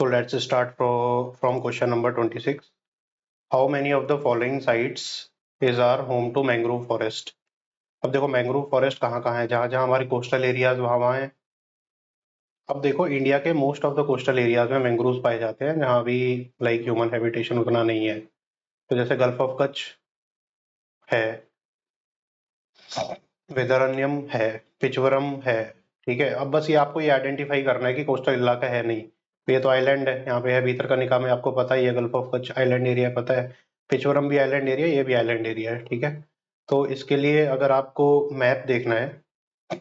So let's start from question number 26. How many of the following sites is our home to mangrove forest? अब देखो mangrove forest कहाँ कहाँ है, जहाँ जहाँ हमारे कोस्टल एरियाज वहाँ है। अब देखो इंडिया के most of the coastal areas में मैंग्रोव पाए जाते हैं, जहाँ भी लाइक ह्यूमन हैबिटेशन उतना नहीं है। तो जैसे गल्फ ऑफ कच्छ है, वेदारण्यम है, पिचवरम है। ठीक है, अब बस ये आपको ये आइडेंटिफाई करना है कि कोस्टल इलाका है नहीं। तो ये तो आइलैंड है, यहाँ पे है भीतरकनिका में, आपको पता ही है gulf of Kutch island area पता है, पिचवरम भी आइलैंड एरिया, ये भी आइलैंड एरिया है। ठीक है, तो इसके लिए अगर आपको मैप देखना है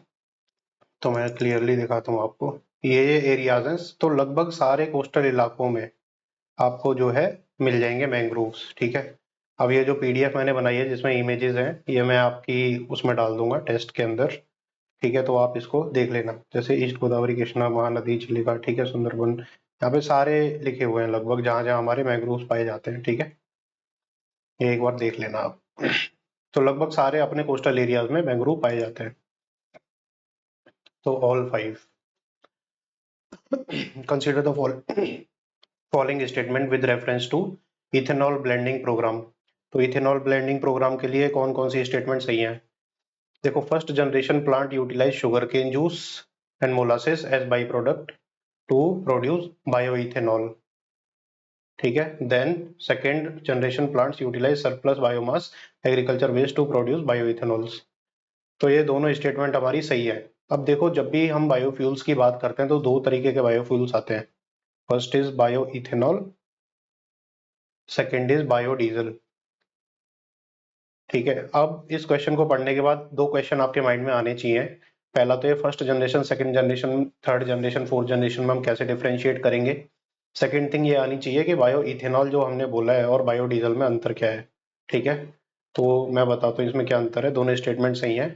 तो मैं क्लियरली दिखाता हूँ आपको। ये एरियाज हैं, तो लगभग सारे कोस्टल इलाकों में आपको जो है मिल जाएंगे मैंग्रोव्स। ठीक है, अब ये जो पीडीएफ मैंने बनाई है जिसमें इमेजेस हैं, ये मैं आपकी उसमें डाल दूंगा टेस्ट के अंदर। ठीक है, तो आप इसको देख लेना, जैसे ईस्ट गोदावरी, कृष्णा, महानदी, चिलिका, ठीक है, सुंदरबन, यहाँ पे सारे लिखे हुए हैं लगभग जहां जहां हमारे मैंग्रोव्स पाए जाते हैं। ठीक है, ये एक बार देख लेना आप। तो लगभग सारे अपने कोस्टल एरियाज में मैंग्रोव पाए जाते हैं, तो all 5। Consider the following statement with reference to ethanol blending programme. तो इथेनॉल ब्लेंडिंग प्रोग्राम के लिए कौन कौन सी स्टेटमेंट सही है? देखो, first generation plant utilise sugar cane juice and molasses as by product to produce bioethanol. ठीक है, then second generation plants utilise surplus biomass agriculture waste to produce bioethanols. तो ये दोनों स्टेटमेंट हमारी सही है। अब देखो, जब भी हम बायोफ्यूल्स की बात करते हैं तो दो तरीके के बायोफ्यूल्स आते हैं। First is bioethanol, second is biodiesel. ठीक है, अब इस क्वेश्चन को पढ़ने के बाद दो क्वेश्चन आपके माइंड में आने चाहिए। पहला तो ये first generation, second generation, third generation, fourth generation में हम कैसे डिफरेंशिएट करेंगे। सेकंड थिंग ये आनी चाहिए कि बायो इथेनॉल जो हमने बोला है और बायोडीजल में अंतर क्या है। ठीक है, तो मैं बताता हूँ इसमें क्या अंतर है, दोनों स्टेटमेंट सही है।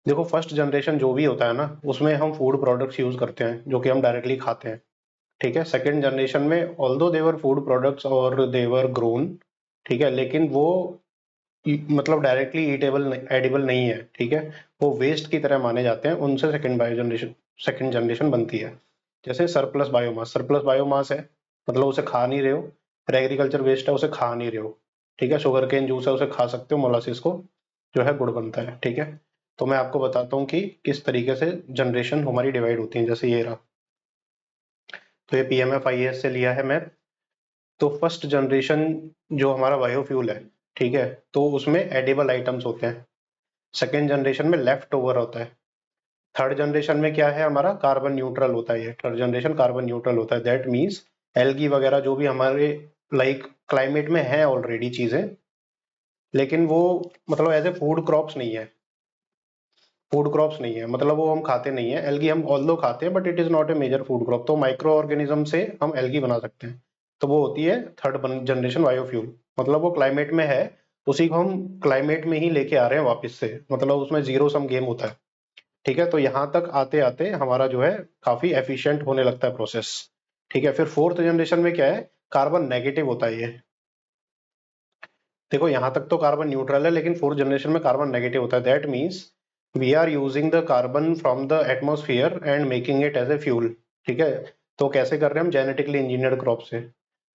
देखो, फर्स्ट जनरेशन जो भी होता है ना, उसमें हम फूड प्रोडक्ट्स यूज करते हैं जो कि हम डायरेक्टली खाते हैं। ठीक है, सेकंड जनरेशन में ऑल्दो देवर फूड प्रोडक्ट्स और देवर ग्रोन, ठीक है, लेकिन वो मतलब डायरेक्टली ईटेबल एडिबल नहीं है। ठीक है, वो वेस्ट की तरह माने जाते हैं, उनसे सेकंड जनरेशन बनती है। जैसे सरप्लस बायोमास है, मतलब उसे खा नहीं रहे हो, फिर एग्रीकल्चर वेस्ट है, उसे खा नहीं रहे हो। ठीक है, शुगर केन जूस है, उसे खा सकते हो, मोलासिस को जो है गुड़ बनता है। ठीक है, तो मैं आपको बताता हूँ कि किस तरीके से जनरेशन हमारी डिवाइड होती है। जैसे ये रहा, तो ये PMFIS से लिया है मैं। तो फर्स्ट जनरेशन जो हमारा बायोफ्यूल है, ठीक है, तो उसमें एडिबल आइटम्स होते हैं। सेकेंड जनरेशन में लेफ्ट ओवर होता है। थर्ड जनरेशन में क्या है, हमारा कार्बन न्यूट्रल होता है। ये थर्ड जनरेशन कार्बन न्यूट्रल होता है। दैट मीन्स एल्गी वगैरह जो भी हमारे लाइक क्लाइमेट में है ऑलरेडी चीजें, लेकिन वो मतलब एज ए फूड क्रॉप्स नहीं है। फूड क्रॉप्स नहीं है मतलब वो हम खाते नहीं है। एल्गी हम ऑल्दो खाते हैं, but it is not a major food crop. तो माइक्रो ऑर्गेनिज्म से हम एल्गी बना सकते हैं, तो वो होती है थर्ड जनरेशन बायोफ्यूल। मतलब वो क्लाइमेट में है, उसी को हम क्लाइमेट में ही लेके आ रहे हैं वापस से, मतलब उसमें जीरो सम गेम होता है। ठीक है, तो यहाँ तक आते आते हमारा जो है काफी एफिशिएंट होने लगता है प्रोसेस। ठीक है, फिर फोर्थ जनरेशन में क्या है, कार्बन नेगेटिव होता है ये। देखो, यहाँ तक तो कार्बन न्यूट्रल है, लेकिन फोर्थ जनरेशन में कार्बन नेगेटिव होता है। That means we are using the carbon from the atmosphere and making it as a fuel. ठीक है, तो कैसे कर रहे हैं हम, जेनेटिकली इंजीनियर्ड क्रॉप से।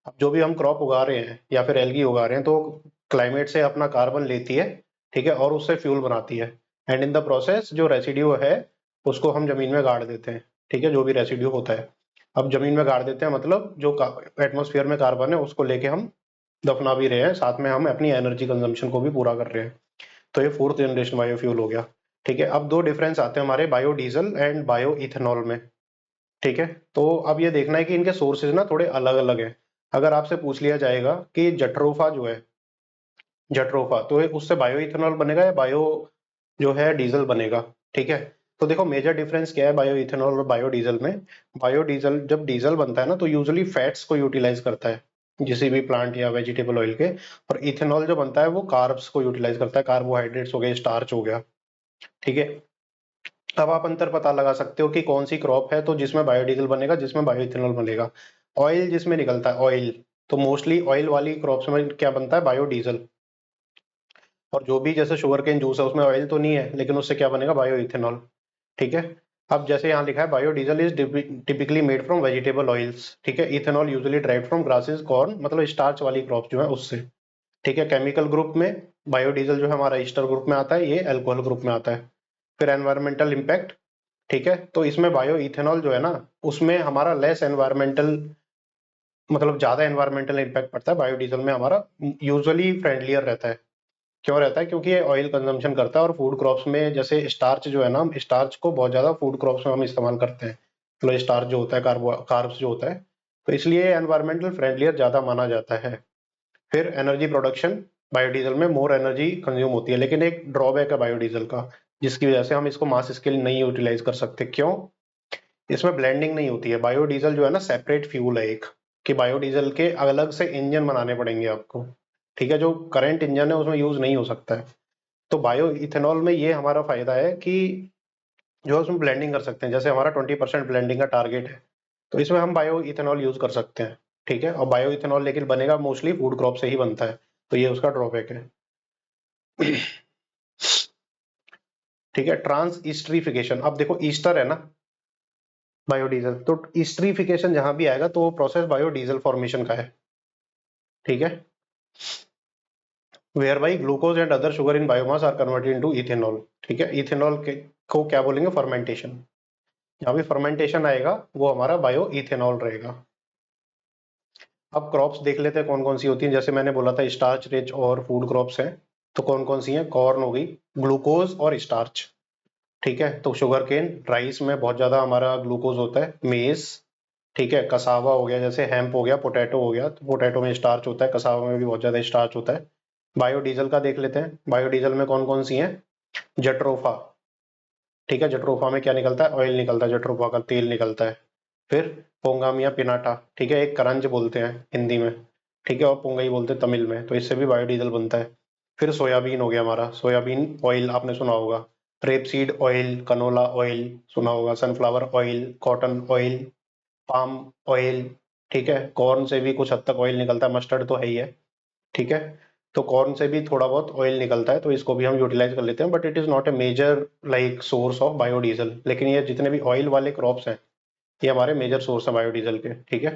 अब जो भी हम क्रॉप उगा रहे हैं या फिर एल्गी उगा रहे हैं, तो क्लाइमेट से अपना कार्बन लेती है, ठीक है, और उससे फ्यूल बनाती है। एंड इन द प्रोसेस जो रेसिड्यू है उसको हम जमीन में गाड़ देते हैं। ठीक है, जो भी रेसिड्यू होता है, अब जमीन में गाड़ देते हैं, मतलब जो एटमोस्फियर में कार्बन है उसको लेके हम दफना भी रहे हैं, साथ में हम अपनी एनर्जी कंजम्पशन को भी पूरा कर रहे हैं। तो ये फोर्थ जनरेशन बायोफ्यूल हो गया। ठीक है, अब दो डिफरेंस आते हैं हमारे बायोडीजल एंड बायो इथेनॉल में। ठीक है, तो अब ये देखना है कि इनके सोर्सेज ना थोड़े अलग अलग हैं। अगर आपसे पूछ लिया जाएगा कि जट्रोफा जो है, जट्रोफा तो उससे बायो इथेनॉल बनेगा या बायो जो है डीजल बनेगा। ठीक है, तो देखो मेजर डिफरेंस क्या है बायो इथेनॉल और बायोडीजल में। बायोडीजल जब डीजल बनता है ना, तो यूजुअली फैट्स को यूटिलाइज करता है किसी भी प्लांट या वेजिटेबल ऑयल के, और इथेनॉल जो बनता है वो कार्ब्स को यूटिलाइज करता है, कार्बोहाइड्रेट्स हो गए, स्टार्च हो गया। ठीक है, अब आप अंतर पता लगा सकते हो कि कौन सी क्रॉप है तो जिसमें बायोडीजल बनेगा, जिसमें बायो इथेनॉल बनेगा। ऑयल जिसमें निकलता है ऑयल, तो मोस्टली ऑयल वाली क्रॉप्स में क्या बनता है, बायोडीजल। और जो भी जैसे शुगर केन जूस है उसमें ऑयल तो नहीं है, लेकिन उससे क्या बनेगा, बायो इथेनॉल। ठीक है, अब जैसे यहाँ लिखा है biodiesel is typically made from vegetable oils, ठीक है। Ethanol usually derived from grasses, corn, मतलब स्टार्च वाली क्रॉप जो है उससे, ठीक है। केमिकल ग्रुप में बायोडीजल जो है हमारा ईस्टर ग्रुप में आता है, ये अल्कोहल ग्रुप में आता है। फिर एनवायरमेंटल इम्पैक्ट, ठीक है। तो इसमें बायो इथेनॉल जो है ना, उसमें हमारा लेस एनवायरमेंटल, मतलब ज्यादा एनवायरमेंटल इम्पैक्ट पड़ता है। बायोडीजल में हमारा यूजुअली फ्रेंडलियर रहता है। क्यों रहता है? क्योंकि ये ऑयल कंजम्पशन करता है और फूड क्रॉप्स में जैसे स्टार्च जो है ना, हम स्टार्च को बहुत ज्यादा फूड क्रॉप्स में हम इस्तेमाल करते हैं, मतलब स्टार्च जो होता है, कार्ब्स जो होता है, तो इसलिए एनवायरमेंटल फ्रेंडलियर ज्यादा माना जाता है। फिर एनर्जी प्रोडक्शन, बायोडीजल में मोर एनर्जी कंज्यूम होती है, लेकिन एक ड्रॉबैक है बायोडीजल का, जिसकी वजह से हम इसको मास स्केल नहीं यूटिलाइज कर सकते। क्यों? इसमें ब्लेंडिंग नहीं होती है। बायोडीजल जो है ना, सेपरेट फ्यूल है एक, कि बायोडीजल के अलग से इंजन बनाने पड़ेंगे आपको, ठीक है। जो करंट इंजन है उसमें यूज नहीं हो सकता है। तो बायो इथेनॉल में ये हमारा फायदा है कि जो है उसमें ब्लेंडिंग कर सकते हैं। जैसे हमारा 20% ब्लेंडिंग का टारगेट है, तो इसमें हम बायो इथेनॉल यूज कर सकते हैं, ठीक है। और बायो इथेनॉल लेकिन बनेगा मोस्टली फूड क्रॉप से ही बनता है, तो ये उसका ड्रॉबैक है। ठीक है। ट्रांस ईस्टरिफिकेशन, अब देखो ईस्टर है ना बायोडीजल, तो ईस्टरिफिकेशन जहां भी आएगा तो वो प्रोसेस बायोडीजल फॉर्मेशन का है, ठीक है। Whereby glucose and other sugar in biomass are converted into ethanol, ठीक है। इथेनॉल के को क्या बोलेंगे? फर्मेंटेशन। जहां भी फर्मेंटेशन आएगा वो हमारा बायो इथेनॉल रहेगा। अब क्रॉप्स देख लेते हैं कौन कौन सी होती हैं। जैसे मैंने बोला था स्टार्च रिच और फूड क्रॉप्स हैं, तो कौन कौन सी हैं? कॉर्न हो गई, ग्लूकोज और स्टार्च, ठीक है। तो शुगर केन, राइस में बहुत ज्यादा हमारा ग्लूकोज होता है। मेज, ठीक है। कसावा हो गया, जैसे हेम्प हो गया, पोटैटो हो गया, तो पोटैटो में स्टार्च होता है, कसावा में भी बहुत ज्यादा स्टार्च होता है। बायोडीजल का देख लेते हैं। बायोडीजल में कौन कौन सी हैं? जट्रोफा, ठीक है। जट्रोफा में क्या निकलता है? ऑयल निकलता है, जट्रोफा का तेल निकलता है। फिर पोंगामिया पिनाटा, ठीक है, एक करंज बोलते हैं हिंदी में, ठीक है, और पोंगई बोलते हैं तमिल में, तो इससे भी बायोडीजल बनता है। फिर सोयाबीन हो गया हमारा, सोयाबीन ऑयल आपने सुना होगा। रेपसीड ऑयल, कनोला ऑयल सुना होगा, sunflower oil, cotton oil, palm oil, ठीक है। कॉर्न से भी कुछ हद तक ऑयल निकलता है, मस्टर्ड तो है ही है, ठीक है। तो कॉर्न से भी थोड़ा बहुत ऑयल निकलता है, तो इसको भी हम यूटिलाइज कर लेते हैं, but it is not a major like source of biodiesel. लेकिन ये जितने भी ऑयल वाले क्रॉप्स हैं, ये हमारे मेजर सोर्स है बायोडीजल के, ठीक है।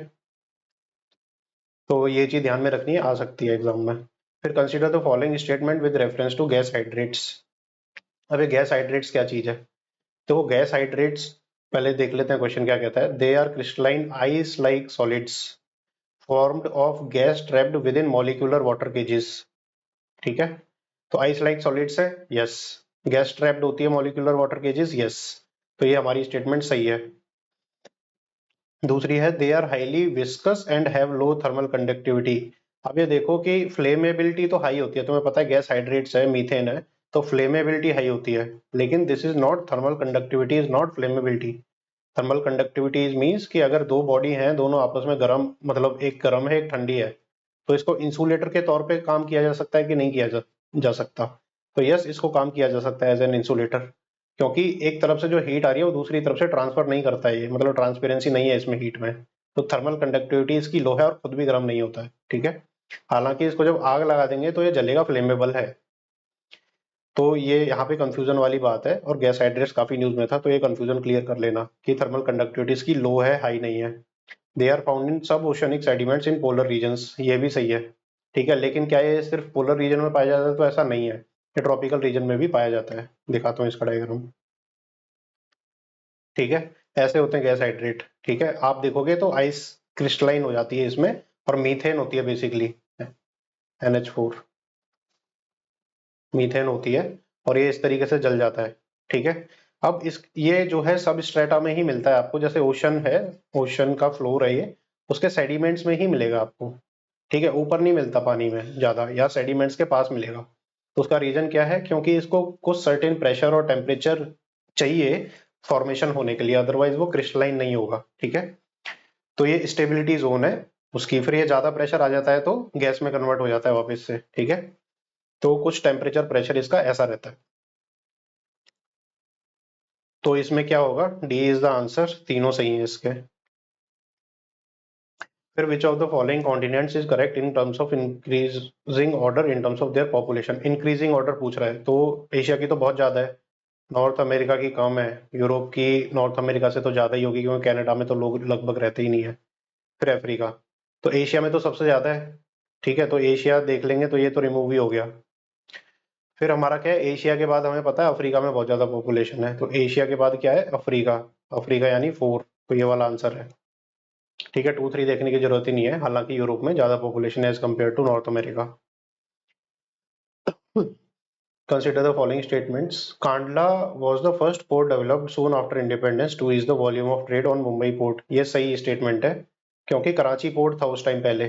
तो ये चीज ध्यान में रखनी है, आ सकती है एग्जाम में। फिर consider the following statement with reference to gas hydrates. अब ये गैस हाइड्रेट्स क्या चीज है? तो वो गैस हाइड्रेट्स, पहले देख लेते हैं क्वेश्चन क्या कहता है। They are crystalline ice like solids formed of gas trapped within molecular water cages, ठीक है। तो आइस लाइक सॉलिड्स है, यस। गैस ट्रैप्ड होती है मॉलिक्यूलर वाटर केजेस, यस। तो ये हमारी स्टेटमेंट सही है। दूसरी है they are highly viscous and have low thermal conductivity. अब ये देखो कि फ्लेमेबिलिटी तो हाई होती है, तुम्हें पता है गैस हाइड्रेट्स है, मीथेन है, तो फ्लेमेबिलिटी हाई होती है, लेकिन this is not thermal conductivity, is not flammability. Thermal conductivity means कि अगर दो बॉडी हैं, दोनों आपस में गर्म, मतलब एक गर्म है एक ठंडी है, तो इसको इंसुलेटर के तौर पे काम किया जा सकता है कि नहीं किया जा सकता? तो यस, इसको काम किया जा सकता है एज एन इंसुलेटर, क्योंकि एक तरफ से जो हीट आ रही है वो दूसरी तरफ से ट्रांसफर नहीं करता है, ये मतलब ट्रांसपेरेंसी नहीं है इसमें हीट में। तो थर्मल कंडक्टिविटी इसकी लो है और खुद भी गर्म नहीं होता है, ठीक है। हालांकि इसको जब आग लगा देंगे तो ये जलेगा, फ्लेमेबल है। तो ये यहाँ पे कंफ्यूजन वाली बात है, और गैस हाइड्रेट्स काफी न्यूज में था, तो ये कंफ्यूजन क्लियर कर लेना कि थर्मल कंडक्टिविटी इसकी लो है, हाई नहीं है। They are found in sub oceanic sediments in polar regions, ये भी सही है, ठीक है। लेकिन क्या ये सिर्फ पोलर रीजन में पाया जाता है? तो ऐसा नहीं है, ये ट्रॉपिकल रीजन में भी पाया जाता है। दिखाता हूँ इसका डायग्राम, ठीक है। ऐसे होते हैं गैस हाइड्रेट, ठीक है। आप देखोगे तो आइस क्रिस्टलाइन हो जाती है इसमें, और मीथेन होती है बेसिकली, NH4 मीथेन होती है, और ये इस तरीके से जल जाता है, ठीक है। अब इस ये जो है सब स्ट्रेटा में ही मिलता है आपको, जैसे ओशन है, ओशन का फ्लोर है ये, उसके सेडिमेंट्स में ही मिलेगा आपको, ठीक है। ऊपर नहीं मिलता पानी में ज्यादा, या सेडिमेंट्स के पास मिलेगा। तो उसका रीजन क्या है? क्योंकि इसको कुछ सर्टेन प्रेशर और टेम्परेचर चाहिए फॉर्मेशन होने के लिए, अदरवाइज वो क्रिस्टलाइन नहीं होगा, ठीक है। तो ये स्टेबिलिटी जोन है उसकी, फिर ये ज्यादा प्रेशर आ जाता है तो गैस में कन्वर्ट हो जाता है वापस से, ठीक है। तो कुछ टेम्परेचर प्रेशर इसका ऐसा रहता है। तो इसमें क्या होगा? डी इज द आंसर, तीनों सही है इसके। फिर which of the following continents is correct in terms of increasing order in terms of their population? Increasing order पूछ रहा है, तो एशिया की तो बहुत ज्यादा है, नॉर्थ अमेरिका की कम है, यूरोप की नॉर्थ अमेरिका से तो ज़्यादा ही होगी क्योंकि कनाडा में तो लोग लगभग रहते ही नहीं है। फिर अफ्रीका, तो एशिया में तो सबसे ज़्यादा है। ठीक है, तो एशिया देख लेंगे, तो ये तो रिमूव ही हो गया। फिर हमारा क्या है, एशिया के बाद हमें पता है अफ्रीका में बहुत ज़्यादा पॉपुलेशन है, तो एशिया के बाद क्या है, अफ्रीका। अफ्रीका यानी 4, तो ये वाला आंसर है। ठीक है, 2 3 देखने की जरूरत ही नहीं है, हालांकि यूरोप में ज़्यादा पॉपुलेशन है as compared to North America. Consider the following statements. Kandla was the first port developed soon after independence to ease the volume of trade on Mumbai port. ये सही स्टेटमेंट है, क्योंकि कराची पोर्ट था उस time पहले,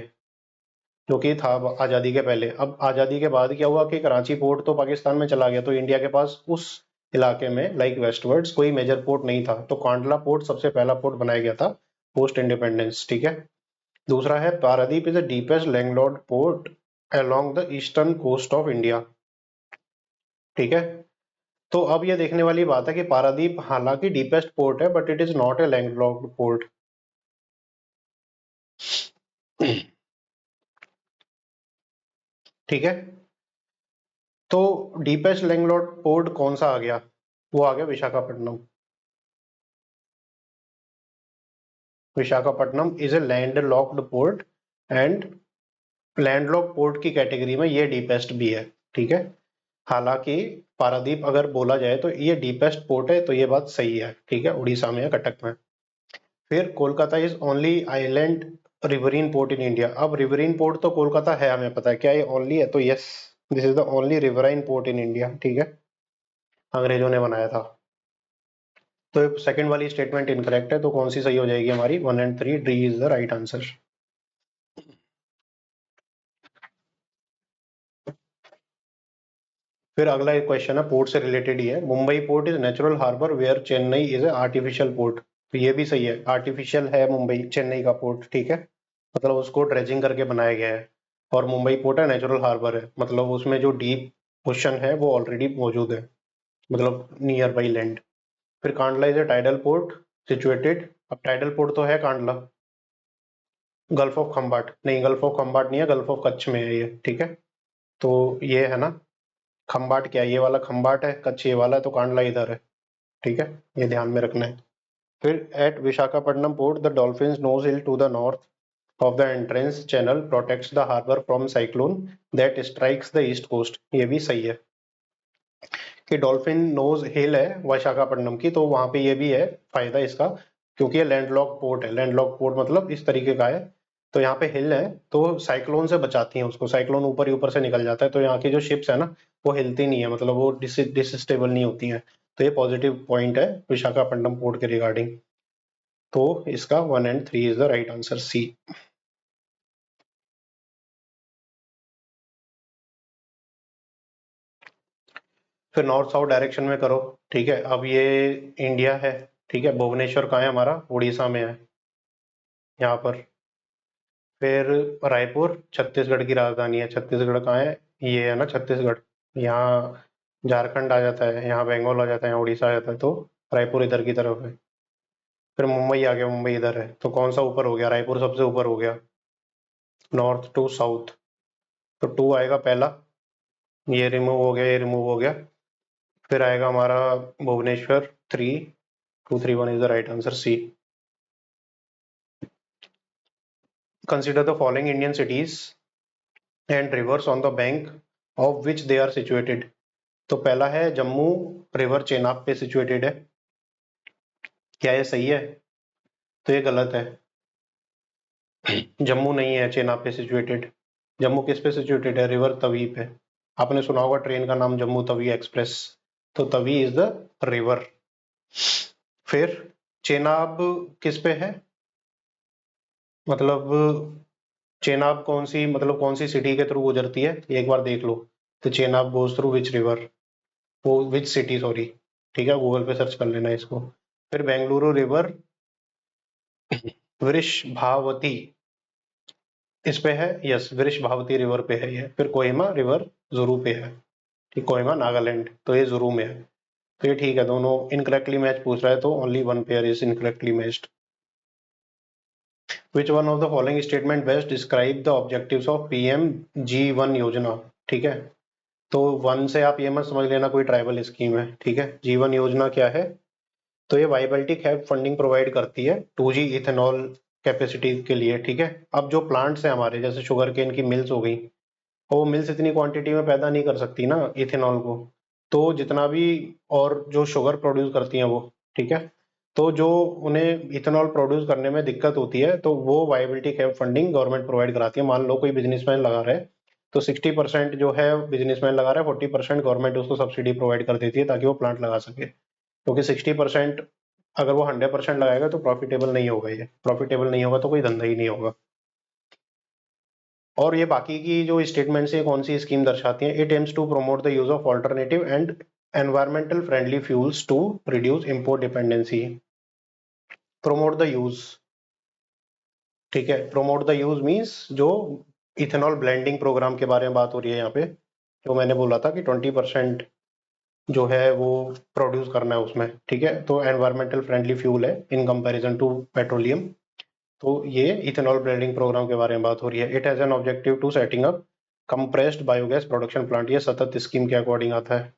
जो कि था आज़ादी के पहले। अब आज़ादी के बाद क्या हुआ कि कराची पोर्ट तो पाकिस्तान में चला गया, तो इंडिया के पास उस इलाके में लाइक वेस्टवर्ड्स कोई मेजर पोर्ट नहीं था, तो कांडला पोर्ट सबसे पहला पोर्ट बनाया गया था पोस्ट इंडिपेंडेंस। ठीक है, दूसरा है Paradip is the deepest landlord port along the eastern coast of India. ठीक है, तो अब ये देखने वाली बात है कि पारादीप हालांकि डीपेस्ट पोर्ट है, but it is not A landlocked port. ठीक है, तो डीपेस्ट लैंडलॉक्ड पोर्ट कौन सा आ गया, वो आ गया Visakhapatnam. Visakhapatnam is a landlocked port, and landlocked port की कैटेगरी में ये डीपेस्ट भी है। ठीक है, हालांकि पारादीप अगर बोला जाए तो ये डीपेस्ट पोर्ट है, तो ये बात सही है। ठीक है, उड़ीसा में है, कटक में। फिर Kolkata is only island riverine port in India. अब रिवरीन पोर्ट तो कोलकाता है, हमें पता है, क्या ये ओनली है, तो yes, this is the only riverine port in India. ठीक है, अंग्रेजों ने बनाया था। तो सेकंड वाली स्टेटमेंट इनकरेक्ट है, तो कौन सी सही हो जाएगी हमारी, 1 and 3, D is the right answer. फिर अगला एक क्वेश्चन है, पोर्ट से रिलेटेड ही है। Mumbai port is natural harbour where Chennai is a artificial port. तो ये भी सही है, आर्टिफिशियल है मुंबई चेन्नई का पोर्ट। ठीक है, मतलब उसको ड्रेजिंग करके बनाया गया है, और मुंबई पोर्ट है नेचुरल हार्बर है, मतलब उसमें जो डीप ओशन है वो ऑलरेडी मौजूद है, मतलब नियर बाई लैंड। फिर Kandla is a tidal port situated. अब टाइडल पोर्ट तो है कांडला, गल्फ ऑफ खम्बाट नहीं, गल्फ ऑफ खम्बाट नहीं है, गल्फ ऑफ कच्छ में है ये। ठीक है, तो ये है ना, खम्बाट क्या है, ये वाला खम्बाट है, कच्छ ये वाला है, तो कांडला इधर है। ठीक है, ये ध्यान में रखना है। फिर at Visakhapatnam port the dolphin nose hill to the north of the entrance channel protects the harbor from cyclone that strikes the east coast। ये भी सही है कि डॉल्फिन नोज हिल है विशाखापट्टनम की, तो वहां पे ये भी है फायदा इसका, क्योंकि ये लैंडलॉक पोर्ट है। लैंडलॉक पोर्ट मतलब इस तरीके का है, तो यहाँ पे हिल है, तो साइक्लोन से बचाती है उसको, साइक्लोन ऊपर ही ऊपर से निकल जाता है, तो यहाँ की जो शिप्स है ना वो हिलती नहीं है, मतलब वो डिसस्टेबल नहीं होती है। तो ये पॉजिटिव पॉइंट है विशाखापट्टनम पोर्ट के रिगार्डिंग। तो इसका 1 and 3 is the right answer, C. फिर नॉर्थ साउथ डायरेक्शन में करो। ठीक है, अब ये इंडिया है। ठीक है, भुवनेश्वर कहाँ है हमारा, उड़ीसा में है, यहाँ पर। फिर रायपुर छत्तीसगढ़ की राजधानी है। छत्तीसगढ़ कहाँ है, ये है ना छत्तीसगढ़, यहाँ झारखंड आ जाता है, यहाँ बंगाल आ जाता है, यहाँ उड़ीसा आ जाता है, तो रायपुर इधर की तरफ है। फिर मुंबई आ गया, मुंबई इधर है, तो कौन सा ऊपर हो गया, रायपुर सबसे ऊपर हो गया, नॉर्थ टू साउथ। तो 2 आएगा पहला, ये रिमूव हो गया, ये रिमूव हो गया। फिर आएगा हमारा Bhubaneswar 3, 2 3 1 is the right answer, C. Consider the following Indian cities and rivers on the bank of which they are situated। तो पहला है जम्मू, रिवर चेनाब पे सिचुएटेड है। क्या ये सही है, तो ये गलत है, जम्मू नहीं है चेनाब पे सिचुएटेड। जम्मू किस पे सिचुएटेड है, रिवर तवी पे। आपने सुना होगा ट्रेन का नाम जम्मू तवी एक्सप्रेस, तो तवी इज द रिवर। फिर चेनाब किस पे है, मतलब चेनाब कौन सी, मतलब कौन सी सिटी के थ्रू गुजरती है, एक बार देख लो। तो Chenab goes through which river, वो विच सिटी, सॉरी। ठीक है, गूगल पे सर्च कर लेना इसको। फिर बेंगलुरु रिवर वृषभावती इस पे है, यस, वृषभावती रिवर पे है ये। फिर कोहिमा रिवर जुरू पे है। ठीक, कोहिमा नागालैंड, तो ये जुरू में है। तो ये ठीक है, दोनों इनकरेक्टली मैच पूछ रहा है, तो only one pair is incorrectly matched. Which one of the following statement best describe the objectives of PM G1 योजना। ठीक है, तो 1 से आप ये मत समझ लेना कोई ट्राइबल स्कीम है, ठीक है। जीवन योजना क्या है? तो ये वाइबिलिटी कैप फंडिंग प्रोवाइड करती है 2G इथेनॉल कैपेसिटी के लिए, ठीक है। अब जो प्लांट्स हैं हमारे, जैसे शुगर केन की मिल्स हो गई, वो मिल्स इतनी क्वांटिटी में पैदा नहीं कर सकती ना इथेनॉल को। तो जितना भी, और जो शुगर प्रोड्यूस करती हैं वो, ठीक है, तो जो उन्हें इथेनॉल प्रोड्यूस करने में दिक्कत होती है, तो वो viability cap funding government provide कराती है। मान लो कोई बिजनेसमैन लगा रहा है, तो 60% जो है बिजनेसमैन लगा रहा है, 40% गवर्नमेंट उसको सब्सिडी प्रोवाइड कर देती है ताकि वो प्लांट लगा सके। क्योंकि 60% अगर वो 100% लगाएगा तो प्रॉफिटेबल नहीं होगा, ये प्रॉफिटेबल नहीं होगा तो कोई धंधा ही नहीं होगा। और ये बाकी की जो स्टेटमेंट्स है कौन सी स्कीम दर्शाती है? It aims to promote the use of alternative and environmental friendly fuels to reduce import dependency. Promote the use, ठीक है। प्रोमोट द यूज मींस जो इथेनॉल ब्लेंडिंग प्रोग्राम के बारे में बात हो रही है यहाँ पे, जो मैंने बोला था कि 20% जो है वो प्रोड्यूस करना है उसमें, ठीक है। तो एनवायरमेंटल फ्रेंडली फ्यूल है इन कंपैरिजन टू पेट्रोलियम। तो ये इथेनॉल ब्लेंडिंग प्रोग्राम के बारे में बात हो रही है। It has an objective to setting up compressed biogas production plant. ये सतत स्कीम के अकॉर्डिंग आता है,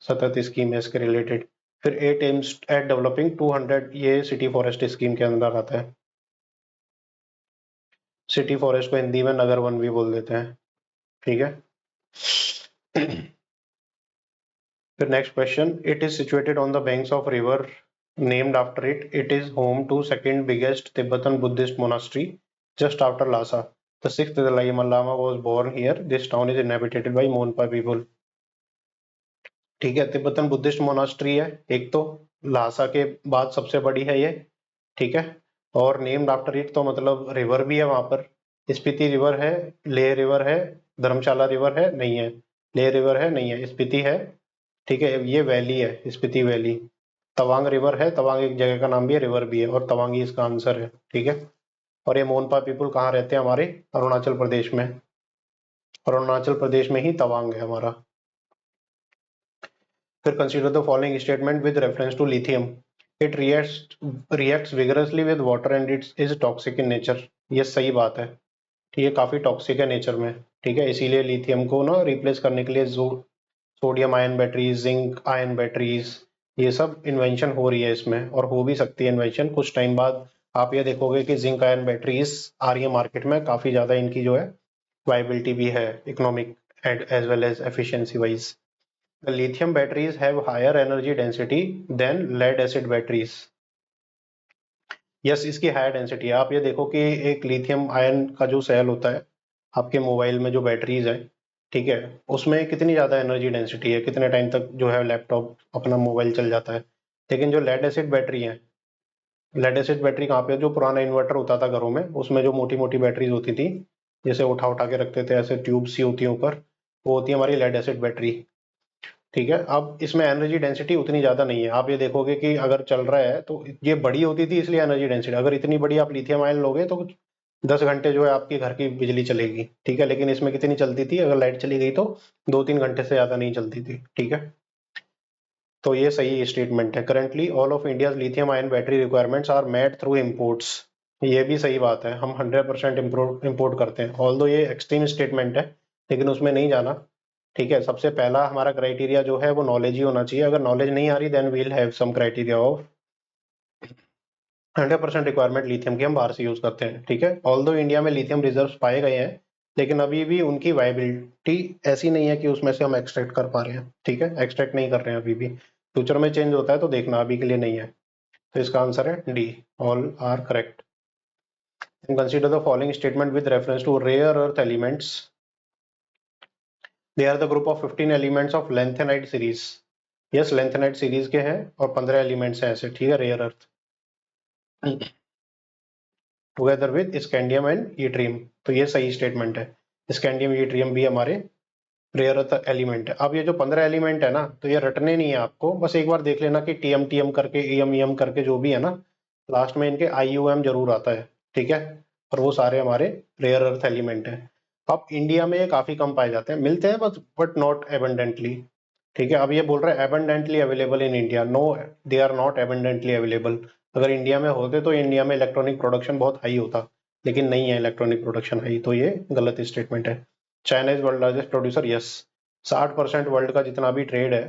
सतत स्कीम है इसके रिलेटेड। फिर 8 एम्स एट डेवलपिंग 200, ये सिटी फॉरेस्ट स्कीम के अंदर आता है। सिटी फॉरेस्ट को हिंदी में नगर वन भी बोल देते हैं, ठीक है। फिर next question, it is situated on the banks of river named after it. It is home to second biggest Tibetan Buddhist monastery just after Lhasa. The sixth Dalai Lama was born here. This town is inhabited by Monpa people. ठीक है, Tibetan Buddhist monastery है एक, तो लासा के बाद सबसे बड़ी है ये, ठीक है। और नेम्ड आफ्टर इट, तो मतलब रिवर भी है वहां पर। स्पीति रिवर है, लेह रिवर है, धर्मशाला रिवर है, नहीं है। लेह रिवर है, नहीं है। स्पीति है, ठीक है। ये वैली है, स्पीति वैली। तवांग रिवर है, तवांग एक जगह का नाम भी है, रिवर भी है, और तवांग ही इसका आंसर है, ठीक है। और ये मोनपा पीपल कहाँ रहते हैं? हमारे अरुणाचल प्रदेश में। और अरुणाचल प्रदेश में ही तवांग है हमारा। फिर consider the following statement with reference to lithium. It reacts vigorously with water and it is toxic in nature. ये सही बात है, ठीक है, काफी टॉक्सिक है नेचर में, ठीक है। इसीलिए लिथियम को ना रिप्लेस करने के लिए जो sodium ion batteries, zinc ion batteries, ये सब इन्वेंशन हो रही है इसमें, और हो भी सकती है इन्वेंशन कुछ टाइम बाद। आप ये देखोगे कि जिंक आयन बैटरीज आ रही है मार्केट में, काफी ज्यादा इनकी जो है वायबिलिटी भी है, economic as well as efficiency wise. The lithium batteries have higher energy density than lead acid batteries. Yes, इसकी हायर डेंसिटी है। आप ये देखो कि एक लिथियम आयन का जो सेल होता है आपके मोबाइल में, जो बैटरीज है, ठीक है, उसमें कितनी ज्यादा एनर्जी डेंसिटी है, कितने टाइम तक जो है लैपटॉप अपना मोबाइल चल जाता है। लेकिन जो लेड एसिड बैटरी है, लेड एसिड बैटरी कहाँ पे? जो पुराना इन्वर्टर होता था घरों में, उसमें जो मोटी मोटी बैटरीज होती थी, जैसे उठा उठा के रखते थे, ऐसे ट्यूब सी होती है ऊपर, वो होती है हमारी लेड एसिड बैटरी, ठीक है। अब इसमें एनर्जी डेंसिटी उतनी ज्यादा नहीं है। आप ये देखोगे कि अगर चल रहा है तो ये बड़ी होती थी, इसलिए एनर्जी डेंसिटी, अगर इतनी बड़ी आप लिथियम आयन लोगे तो 10 घंटे जो है आपके घर की बिजली चलेगी, ठीक है। लेकिन इसमें कितनी चलती थी? अगर लाइट चली गई तो 2-3 घंटे से ज्यादा नहीं चलती थी, ठीक है। तो ये सही स्टेटमेंट है। Currently all of India lithium ion battery requirements are met through imports. ये भी सही बात है, हम 100% इम्पोर्ट करते हैं। ऑल्दो ये एक्सट्रीम स्टेटमेंट है, लेकिन उसमें नहीं जाना, ठीक है। सबसे पहला हमारा क्राइटेरिया जो है वो नॉलेज ही होना चाहिए। अगर नॉलेज नहीं आ रही, then we'll have some criteria of 100% requirement lithium की हम बाहर से यूज करते हैं, ठीक है। ऑल्दो इंडिया में लिथियम रिजर्व पाए गए हैं, लेकिन अभी भी उनकी वायबिलिटी ऐसी नहीं है कि उसमें से हम एक्सट्रैक्ट कर पा रहे हैं, ठीक है। एक्सट्रैक्ट नहीं कर रहे हैं अभी भी, फ्यूचर में चेंज होता है तो देखना, अभी के लिए नहीं है। तो इसका आंसर है D, all are correct. Consider the following statement with reference to rare earth elements. They are the group of 15 elements of lanthanide series. Yes, lanthanide series के हैं और 15 एलिमेंट्स हैं ऐसे, ठीक है, rare earth, together with scandium and yttrium. तो ये सही स्टेटमेंट है। स्कैंडियम ईट्रियम भी हमारे रेयर अर्थ एलिमेंट है। अब ये जो 15 एलिमेंट है ना, तो ये रटने नहीं है आपको, बस एक बार देख लेना कि टीएम टीएम करके, ईएम करके जो भी है ना, लास्ट में इनके आईयूएम जरूर आता है, ठीक है। और वो सारे हमारे रेयर अर्थ एलिमेंट है। अब इंडिया में ये काफी कम पाए जाते हैं, मिलते हैं बस, बट नॉट एबंडेंटली, ठीक है। अब ये बोल रहा है abundantly available in India, no, they are not abundantly available. अगर इंडिया में होते तो इंडिया में इलेक्ट्रॉनिक प्रोडक्शन बहुत हाई होता, लेकिन नहीं है इलेक्ट्रॉनिक प्रोडक्शन हाई, तो ये गलत स्टेटमेंट है। China is world largest producer, yes. 60% world का जितना भी ट्रेड है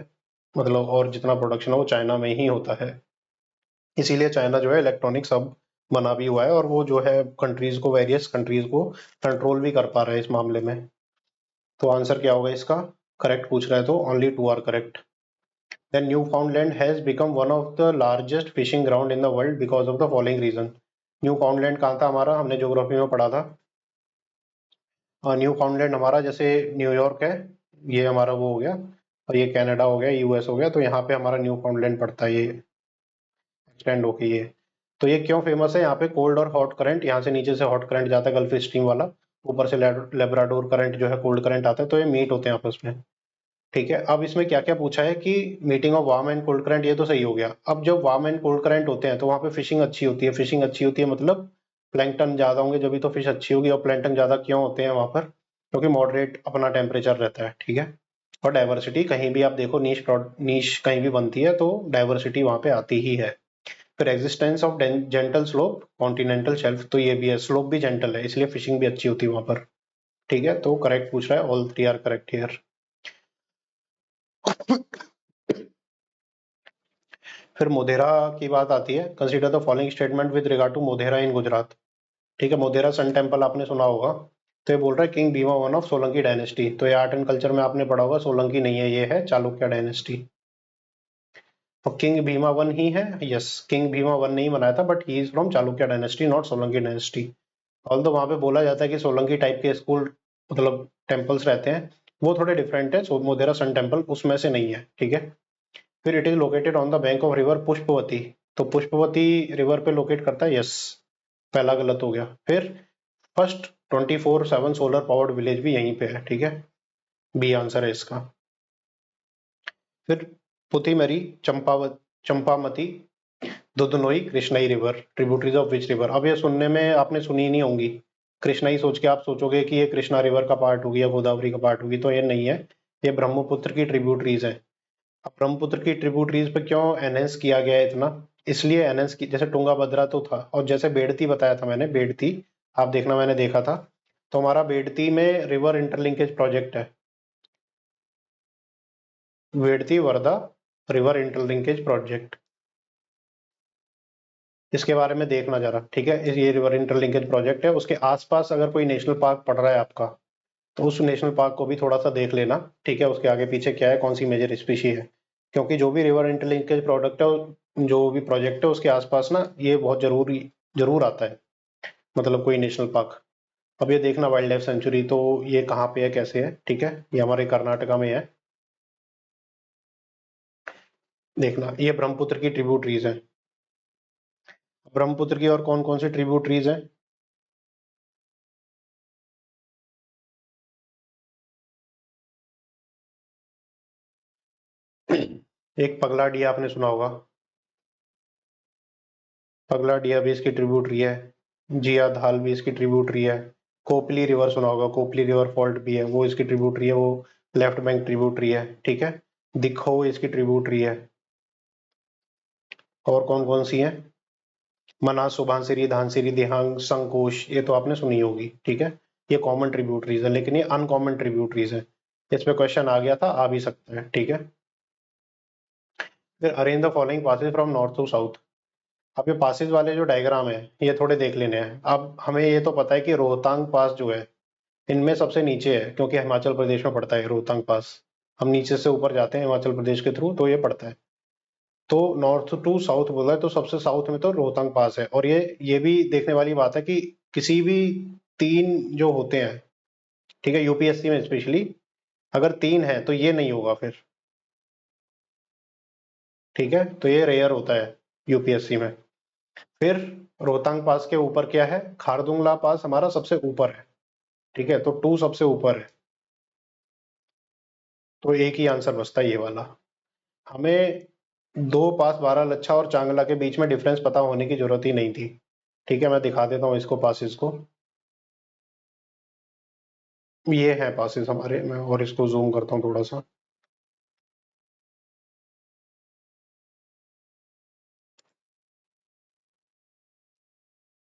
मतलब और जितना प्रोडक्शन है वो चाइना में ही होता है। इसीलिए चाइना जो है इलेक्ट्रॉनिक्स अब बना भी हुआ है और वो जो है कंट्रीज को वेरियस कंट्रीज को कंट्रोल भी कर पा रहा है इस मामले में। तो आंसर क्या होगा इसका? करेक्ट पूछ रहा है तो only 2 are correct. Then Newfoundland has become one of the largest fishing ground in the world because of the following reason. Newfoundland कहाँ था हमारा? हमने ज्योग्राफी में पढ़ा था। न्यू फाउंडलैंड हमारा जैसे न्यूयॉर्क है, ये हमारा वो हो गया, और ये कनाडा हो गया, यूएस हो गया, तो यहाँ पे हमारा न्यू फाउंडलैंड पड़ता है, ये एक्सटेंड होके ये। तो ये क्यों फेमस है? यहाँ पे कोल्ड और हॉट करंट, यहाँ से नीचे से हॉट करंट जाता है गल्फ स्ट्रीम वाला, ऊपर से लेब्राडोर करंट जो है कोल्ड करंट आता है, तो ये मीट होते हैं आपस में। ठीक है, अब इसमें क्या क्या पूछा है कि meeting of warm and cold current, ये तो सही हो गया। अब जब वार्म एंड कोल्ड करंट होते हैं तो वहाँ पे फिशिंग अच्छी होती है। फिशिंग अच्छी होती है मतलब प्लैंकटन ज्यादा होंगे जब भी तो फिश अच्छी होगी। और प्लैंकटन ज्यादा क्यों होते हैं वहां पर? क्योंकि मॉडरेट अपना टेम्परेचर रहता है। ठीक है, और डाइवर्सिटी कहीं भी आप देखो, नीश नीश कहीं भी बनती है तो डाइवर्सिटी वहां पे आती ही है। फिर existence of gentle slope continental shelf, तो ये भी है, स्लोप भी जेंटल है इसलिए फिशिंग भी अच्छी होती है वहां पर। ठीक है, तो करेक्ट पूछ रहा है, ऑल 3 आर करेक्ट हियर। फिर मोधेरा की बात आती है। Consider the following statement with regard to Modhera in Gujarat. ठीक है, मोधेरा सन टेम्पल आपने सुना होगा। तो ये बोल रहा है king Bhima one of Solanki dynasty. तो ये आर्ट एंड कल्चर में आपने पढ़ा होगा, सोलंकी नहीं है, ये है चालुक्य डायनेस्टी। तो किंग भीमा वन ही है। यस, किंग भीमा वन नहीं बनाया था, but he is from Chalukya dynasty, not Solanki dynasty. Although वहां पे बोला जाता है कि सोलंकी टाइप के स्कूल मतलब टेम्पल्स रहते हैं, वो थोड़े डिफरेंट है। सो मोधेरा सन टेम्पल उसमें से नहीं है। ठीक है, फिर it is located on the bank of river Pushpavati. तो पुष्पवती रिवर पे लोकेट करता है। यस, पहला गलत हो गया। फिर फर्स्ट 24/7 सोलर पावर्ड विलेज भी यहीं पे है। ठीक है, बी आंसर है इसका। फिर Putimari, Champawat, Champamati, Dudhnoi, Krishnai river, tributaries of which river. अब ये सुनने में आपने सुनी नहीं होंगी। कृष्णई सोच के आप सोचोगे कि ये कृष्णा रिवर का पार्ट होगी या गोदावरी का पार्ट होगी, तो ये नहीं है, ये ब्रह्मपुत्र की ट्रिब्यूटरीज है। अब ब्रह्मपुत्र की ट्रिब्यूटरीज पे क्यों एनहेंस किया गया है इतना? इसलिए एनहेंस की, जैसे टुंगा भद्रा तो था, और जैसे बेड़ती बताया था मैंने, बेड़ती आप देखना, मैंने देखा था, तो हमारा बेड़ती में रिवर इंटरलिंकेज प्रोजेक्ट है, बेड़ती वर्धा रिवर इंटरलिंकेज प्रोजेक्ट, इसके बारे में देखना जरा। ठीक है, ये रिवर इंटरलिंकेज प्रोजेक्ट है, उसके आसपास अगर कोई नेशनल पार्क पड़ रहा है आपका, तो उस नेशनल पार्क को भी थोड़ा सा देख लेना। ठीक है, उसके आगे पीछे क्या है, कौन सी मेजर स्पीशी है, क्योंकि जो भी रिवर इंटरलिंकेज प्रोडक्ट है, जो भी प्रोजेक्ट है, उसके आसपास ना ये बहुत जरूरी जरूर आता है, मतलब कोई नेशनल पार्क। अब ये देखना वाइल्ड लाइफ सेंचुरी, तो ये कहाँ पे है, कैसे है? ठीक है, ये हमारे कर्नाटका में है। देखना, ये ब्रह्मपुत्र की ट्रिब्यूटरीज है। ब्रह्मपुत्र की और कौन कौन सी ट्रिब्यूटरीज है? एक पगलाडिया आपने सुना होगा, पगलाडिया भी इसकी ट्रिब्यूटरी है। जिया धाल भी इसकी ट्रिब्यूटरी है। कोपली रिवर सुना होगा, कोपली रिवर फॉल्ट भी है, वो इसकी ट्रिब्यूटरी है, वो लेफ्ट बैंक ट्रिब्यूटरी है। ठीक है, दिखो इसकी ट्रिब्यूटरी है। और कौन कौन सी है? मना, सुबनसिरी, धानसिरी, दिहांग, संकोश, ये तो आपने सुनी होगी। ठीक है, ये कॉमन ट्रिब्यूटरीज है, लेकिन ये अनकॉमन ट्रिब्यूटरीज है। इसमें क्वेश्चन आ गया था, आ भी सकता है। ठीक है, फिर arrange the following passes from north to south. अब ये पासेज वाले जो डायग्राम है, ये थोड़े देख लेने हैं। अब हमें ये तो पता है कि रोहतांग पास जो है इनमें सबसे नीचे है, क्योंकि हिमाचल प्रदेश में पड़ता है रोहतांग पास। हम नीचे से ऊपर जाते हैं हिमाचल प्रदेश के थ्रू, तो ये पड़ता है। तो नॉर्थ टू साउथ बोला है, तो सबसे साउथ में तो रोहतांग पास है। और ये भी देखने वाली बात है कि किसी भी 3 जो होते हैं, ठीक है, यूपीएससी में स्पेशली अगर 3 है तो ये नहीं होगा फिर। ठीक है, तो ये रेयर होता है यूपीएससी में। फिर रोहतांग पास के ऊपर क्या है? खारदुंगला पास हमारा सबसे ऊपर है। ठीक है, तो 2 सबसे ऊपर है, तो एक ही आंसर बचता है ये वाला। हमें 2 पास बारालाचा और चांगला के बीच में डिफरेंस पता होने की जरूरत ही नहीं थी। ठीक है, मैं दिखा देता हूँ इसको, पासिस को। ये है पासिस हमारे, मैं और इसको जूम करता हूँ थोड़ा सा।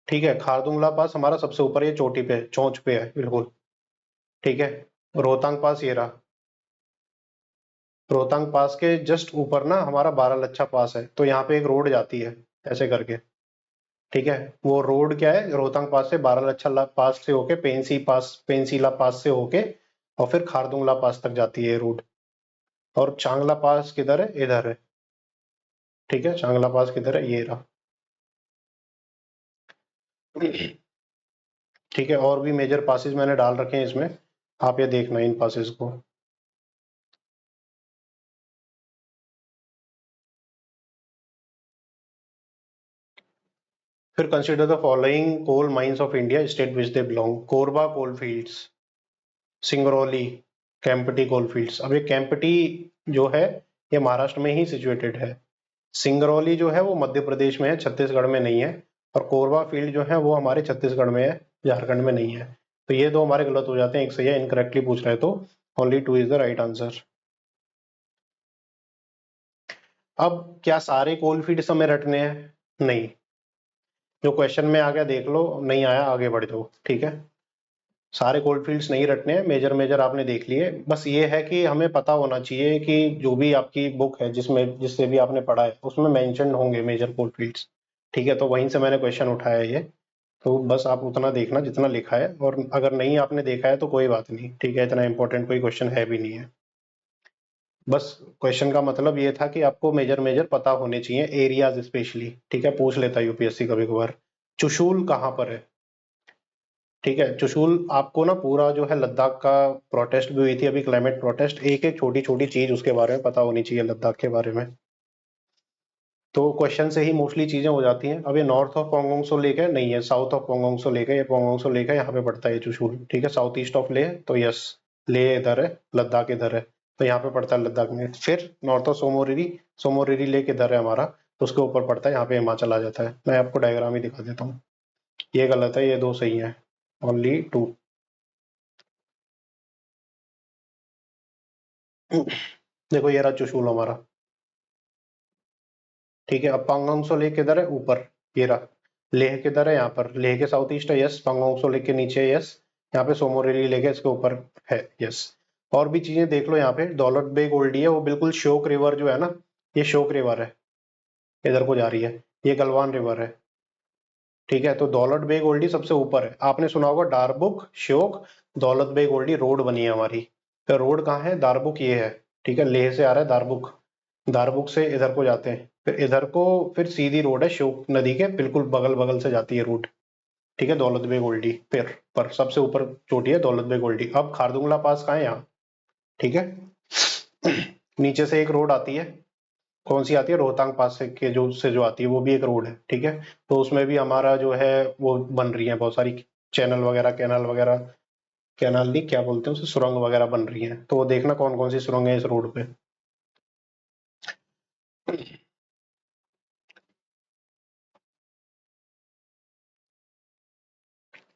ठीक है, खारदुंगला पास हमारा सबसे ऊपर, ये चोटी पे चोंच पे है बिल्कुल। ठीक है, रोहतांग पास ये रहा। रोहतांग पास के जस्ट ऊपर ना हमारा बारालच्छा पास है, तो यहाँ पे एक रोड जाती है ऐसे करके, ठीक है। वो रोड क्या है, रोहतांग पास से बारालच्छा पास से होके पेंसीला पास से होके और फिर खारदुंगला पास तक जाती है ये रोड। और चांगला पास किधर है, इधर है, ठीक है। चांगला पास किधर है, ये रहा। ठीक है, और भी मेजर पासेस मैंने डाल रखे हैं इसमें, आप ये देखना इन पासेस को। फिर consider the following coal mines of India, state which they belong. Korba coal fields, Singrauli, Kamptee coal fields. अब ये केम्पटी जो है ये महाराष्ट्र में ही सिचुएटेड है। सिंगरौली जो है वो मध्य प्रदेश में है, छत्तीसगढ़ में नहीं है। और कोरबा फील्ड जो है वो हमारे छत्तीसगढ़ में है, झारखंड में नहीं है। तो ये दो हमारे गलत हो जाते हैं, एक सही है। इनकरेक्टली पूछ रहे हैं तो only 2 is the right answer. अब क्या सारे कोल फील्ड्स हमें रटने हैं? नहीं। जो क्वेश्चन में आ गया देख लो, नहीं आया आगे बढ़ जाओ, ठीक है। सारे कोल्ड फील्ड्स नहीं रटने हैं, मेजर मेजर आपने देख लिए। बस ये है कि हमें पता होना चाहिए कि जो भी आपकी बुक है जिसमें जिससे भी आपने पढ़ा है उसमें मेंशन होंगे मेजर कोल्ड फील्ड्स, ठीक है। तो वहीं से मैंने क्वेश्चन उठाया है ये। तो बस आप उतना देखना जितना लिखा है, और अगर नहीं आपने देखा है तो कोई बात नहीं, ठीक है। इतना इंपॉर्टेंट कोई क्वेश्चन है भी नहीं है। बस क्वेश्चन का मतलब ये था कि आपको मेजर मेजर पता होने चाहिए, एरियाज स्पेशली, ठीक है। पूछ लेता है यूपीएससी कभी कभार। चुशूल कहाँ पर है, ठीक है। चुशूल आपको ना पूरा जो है लद्दाख का प्रोटेस्ट भी हुई थी अभी, क्लाइमेट प्रोटेस्ट, एक एक छोटी छोटी चीज उसके बारे में पता होनी चाहिए लद्दाख के बारे में। तो क्वेश्चन से ही मोस्टली चीजें हो जाती हैं। अब ये north of Pangong so lake है, नहीं है, south of Pangong so lake है। ये पोंगोंग सो लेक है, यहाँ पे पड़ता है ये चुशूल, ठीक है। साउथ ईस्ट ऑफ ले, तो यस, ले इधर है, लद्दाख इधर है, तो यहाँ पे पड़ता है लद्दाख में। फिर north of Tsomoriri, Tsomoriri lake इधर है हमारा, तो उसके ऊपर पड़ता है, यहाँ पे हिमाचल आ जाता है। मैं आपको डायग्राम ही दिखा देता हूँ। ये गलत है, ये दो सही है, ओनली 2। देखो ये रहा चुशूल हमारा, ठीक है। अब पांगोंग सो लेक किधर है, ऊपर, ये रहा। लेह किधर है, यहाँ पर, लेह के साउथ ईस्ट है, यस। पांगोंग सो लेक के नीचे है, यस। यहाँ पे सोमोरेली लेक है, इसके ऊपर है, यस। और भी चीजें देख लो, यहाँ पे दौलत बेग ओल्डी है, वो बिल्कुल शोक रिवर जो है ना, ये शोक रिवर है, इधर को जा रही है। ये गलवान रिवर है, ठीक है। तो दौलत बेग ओल्डी सबसे ऊपर है। आपने सुना होगा डारबुक, श्योक, दौलत बेग ओल्डी रोड बनी है हमारी। तो रोड कहाँ है, दारबुक ये है, ठीक है। लेह से आ रहा है दारबुक, दारबुक से इधर को जाते हैं, फिर इधर को, फिर सीधी रोड है श्योक नदी के बिल्कुल बगल बगल से जाती है रोड, ठीक है। दौलत बेग ओल्डी फिर पर सबसे ऊपर चोटी है दौलत बेग ओल्डी। अब खारदुंगला पास कहाँ है, यहाँ, ठीक है। नीचे से एक रोड आती है, कौन सी आती है, रोहतांग पास से के जो से जो आती है, वो भी एक रोड है, ठीक है। तो उसमें भी हमारा जो है वो बन रही है बहुत सारी चैनल वगैरह, कैनाल वगैरह, कैनाल नहीं क्या बोलते हैं उसे, सुरंग वगैरह बन रही है। तो वो देखना कौन कौन सी सुरंग है इस रोड पे।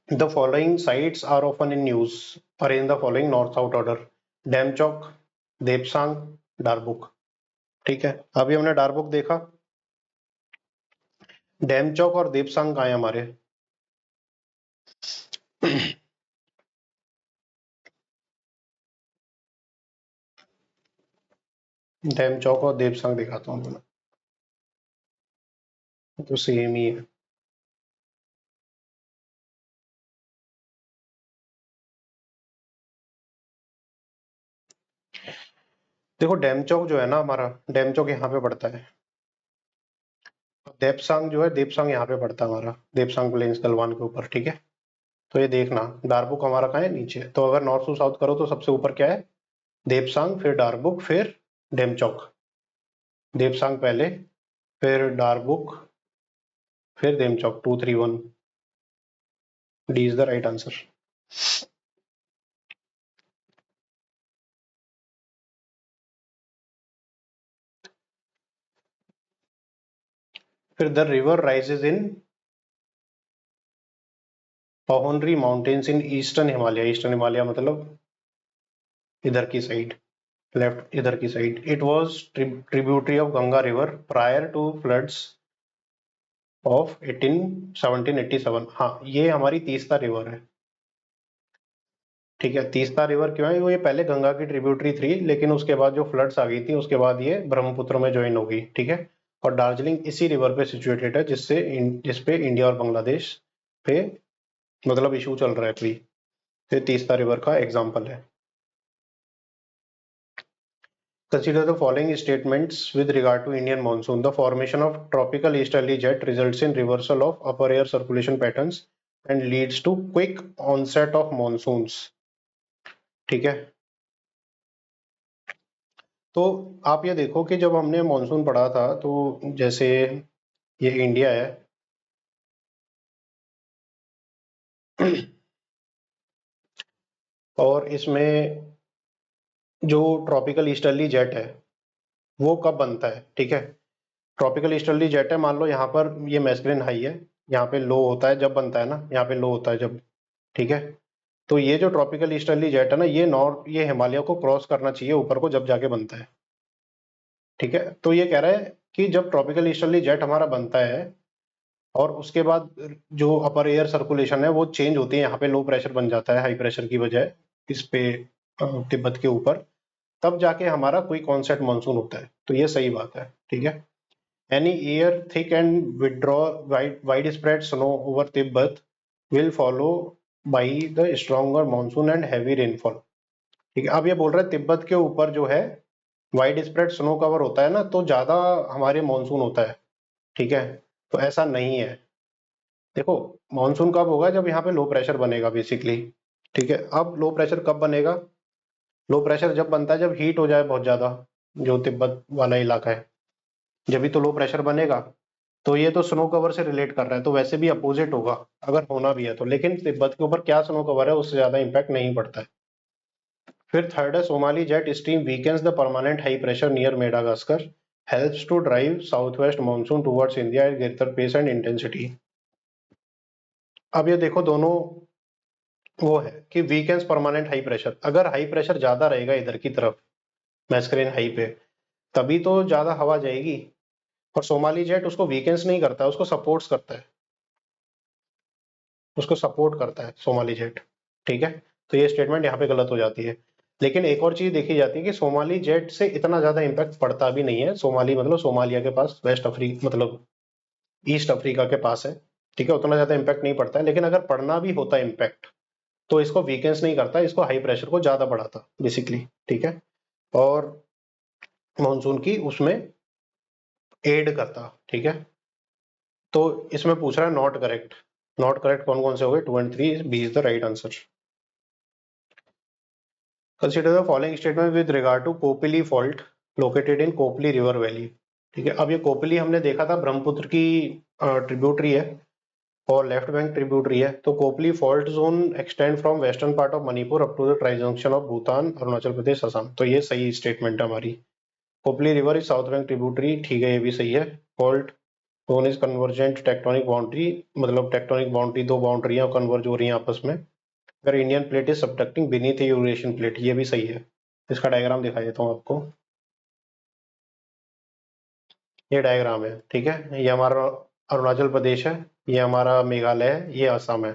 The following sites are often in news, arrange the following north south order. Demchok, Depsang, Darbuk, ठीक है। अभी हमने डारबुक देखा, डैमचौक और देपसांग कहाँ है हमारे। डैमचौक और देपसांग दिखाता हूँ मैं, तो सेम ही है। देखो डैमचौक जो है ना हमारा, डैमचौक यहाँ पे पड़ता है। देपसांग जो है, देपसांग यहाँ पे पड़ता है हमारा, देपसांग प्लेन्स गलवान के ऊपर, ठीक है। तो ये देखना डारबुक हमारा कहाँ है, नीचे। तो अगर नॉर्थ टू साउथ करो तो सबसे ऊपर क्या है, देपसांग, फिर डारबुक, फिर डेमचौक। देपसांग पहले, फिर डारबुक, फिर Demchok, 2 3 1, D is the right answer. फिर the river rises in Pauhunri mountains in eastern Himalaya. Eastern Himalaya मतलब इधर की साइड, लेफ्ट इधर की side. It was tributary of Ganga river prior to floods of 1787। हाँ, ये हमारी तीस्ता रिवर है, ठीक है, तीस्ता रिवर क्यों है, वो ये पहले गंगा की ट्रिब्यूटरी थी, लेकिन उसके बाद जो फ्लड्स आ गई थी उसके बाद ये ब्रह्मपुत्र में ज्वाइन होगी। ठीक है, और दार्जिलिंग इसी रिवर पे सिचुएटेड है, जिसपे इंडिया और बांग्लादेश पे मतलब इशू चल रहा है अभी। तो ये तीस्ता रिवर का एग्जाम्पल है। Consider the following statements with regard to Indian monsoon. The formation of tropical easterly jet results in reversal of upper air circulation patterns and leads to quick onset of monsoons. ठीक है, तो आप ये देखो कि जब हमने मॉनसून पढ़ा था तो जैसे ये इंडिया है और इसमें जो ट्रॉपिकल ईस्टर्ली जेट है वो कब बनता है। ठीक है, ट्रॉपिकल ईस्टर्ली जेट है, मान लो यहाँ पर ये मैस्कुलिन हाई है, यहाँ पे लो होता है जब बनता है ना, यहाँ पे लो होता है जब। ठीक है, तो ये जो ट्रॉपिकल ईस्टर्ली जेट है ना, ये हिमालय को क्रॉस करना चाहिए ऊपर को जब जाके बनता है। ठीक है, तो ये कह रहा है कि जब ट्रॉपिकल ईस्टर्ली जेट हमारा बनता है और उसके बाद जो अपर एयर सर्कुलेशन है वो चेंज होती है, यहाँ पे लो प्रेशर बन जाता है हाई प्रेशर की बजाय इस पे तिब्बत के ऊपर, तब जाके हमारा कोई कॉन्सेप्ट मानसून होता है। तो ये सही बात है। ठीक है, any air thick and withdraw wide spread snow over Tibet will follow by the stronger monsoon and heavy rainfall. ठीक है, अब ये बोल रहे हैं तिब्बत के ऊपर जो है वाइड स्प्रेड स्नो कवर होता है ना, तो ज्यादा हमारे मानसून होता है। ठीक है, तो ऐसा नहीं है। देखो, मानसून कब होगा, जब यहाँ पे लो प्रेशर बनेगा बेसिकली। ठीक है, अब लो प्रेशर कब बनेगा, लो प्रेशर जब बनता है जब हीट हो जाए बहुत ज्यादा, जो तिब्बत वाला इलाका है, जब भी तो लो प्रेशर बनेगा। तो ये तो स्नो कवर से रिलेट कर रहा है, तो वैसे भी अपोजिट होगा अगर होना भी है तो, लेकिन तिब्बत के ऊपर क्या स्नो कवर है उससे ज्यादा इंपैक्ट नहीं पड़ता है। फिर थर्ड है Somali jet stream weakens the permanent high pressure near Madagascar, helps to drive south west monsoon towards India at greater pace and intensity. अब ये देखो दोनों वो है कि वीकेंस परमानेंट हाई प्रेशर, अगर हाई प्रेशर ज्यादा रहेगा इधर की तरफ मैस्करेन हाई पे, तभी तो ज्यादा हवा जाएगी। और सोमाली जेट उसको वीकेंस नहीं करता है, उसको सपोर्ट्स करता है, उसको सपोर्ट करता है सोमाली जेट। ठीक है, तो ये स्टेटमेंट यहाँ पे गलत हो जाती है। लेकिन एक और चीज देखी जाती है कि सोमाली जेट से इतना ज्यादा इंपैक्ट पड़ता भी नहीं है। सोमाली मतलब सोमालिया के पास, वेस्ट अफ्रीका मतलब ईस्ट अफ्रीका के पास है। ठीक है, उतना ज्यादा इंपैक्ट नहीं पड़ता है, लेकिन अगर पड़ना भी होता है इंपैक्ट तो इसको वीकेंस नहीं करता, इसको हाई प्रेशर को ज्यादा बढ़ाता बेसिकली। ठीक है, और मानसून की उसमें एड करता। ठीक है, तो इसमें पूछ रहा है नॉट करेक्ट, नॉट करेक्ट कौन कौन से हो गए, 2 and 3, B is the right answer. Consider the following statement with regard to Kopili fault located in Kopili river valley. ठीक है, अब ये कोपिली हमने देखा था ब्रह्मपुत्र की ट्रिब्यूटरी है और लेफ्ट बैंक ट्रिब्यूटरी है। तो Kopili fault zone extend from western part of Manipur up to the tri junction of Bhutan, Arunachal Pradesh, Assam. तो ये सही स्टेटमेंट है हमारी। Kopili river is south bank tributary, ठीक है, ये भी सही है। Fault zone is convergent tectonic boundary, मतलब टेक्टोनिक बाउंड्री, दो बाउंड्रियां कन्वर्ज हो रही हैं आपस में। अगर Indian plate is subducting beneath Eurasian plate, ये भी सही है। इसका डायग्राम दिखाई देता हूँ आपको, ये डायग्राम है। ठीक है, ये हमारा अरुणाचल प्रदेश है, ये हमारा मेघालय है, ये असम है,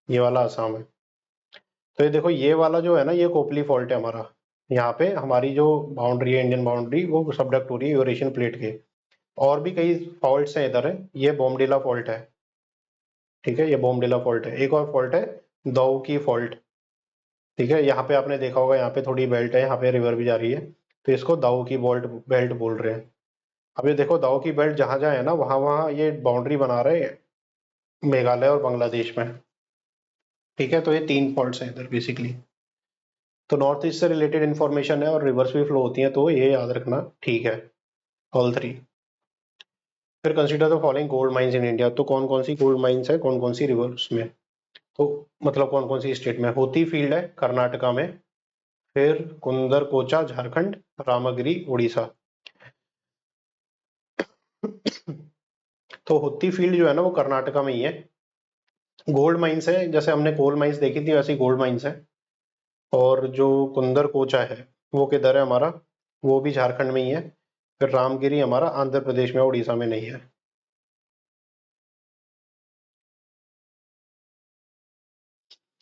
ये वाला असम है। तो ये देखो ये वाला जो है ना, ये कोपली फॉल्ट है हमारा। यहाँ पे हमारी जो बाउंड्री है इंडियन बाउंड्री, वो सबडक्ट हो रही है यूरेशियन प्लेट के। और भी कई फॉल्ट्स हैं इधर है, ये बोमडिला फॉल्ट है। ठीक है, ये बोमडिला फॉल्ट है। एक और फॉल्ट है दाऊ की फॉल्ट। ठीक है, यहाँ पे आपने देखा होगा, यहाँ पे थोड़ी बेल्ट है, यहाँ पे रिवर भी जा रही है, तो इसको दाऊ की बोल्ट बेल्ट बोल रहे हैं। अब ये देखो दाऊ की बेल्ट जहां जहां है ना, वहां वहां ये बाउंड्री बना रहे हैं मेघालय और बांग्लादेश में। ठीक है, तो ये 3 फॉल्ट्स हैं इधर बेसिकली। तो नॉर्थ ईस्ट से रिलेटेड इन्फॉर्मेशन है और रिवर्स भी फ्लो होती है, तो ये याद रखना ठीक है, ऑल 3। फिर consider the following gold mines in India. तो कौन कौन सी गोल्ड माइंस है, कौन कौन सी रिवर्स में, तो मतलब कौन कौन सी स्टेट में। होती फील्ड है कर्नाटका में, फिर कुंदर कोचा झारखंड, रामागिरी उड़ीसा। तो होती फील्ड जो है ना वो कर्नाटका में ही है। गोल्ड माइंस है, जैसे हमने कोल माइंस देखी थी वैसी गोल्ड माइंस है। और जो कुंदर कोचा है वो किधर है हमारा, वो भी झारखंड में ही है। फिर रामगिरी हमारा आंध्र प्रदेश में, उड़ीसा में नहीं है।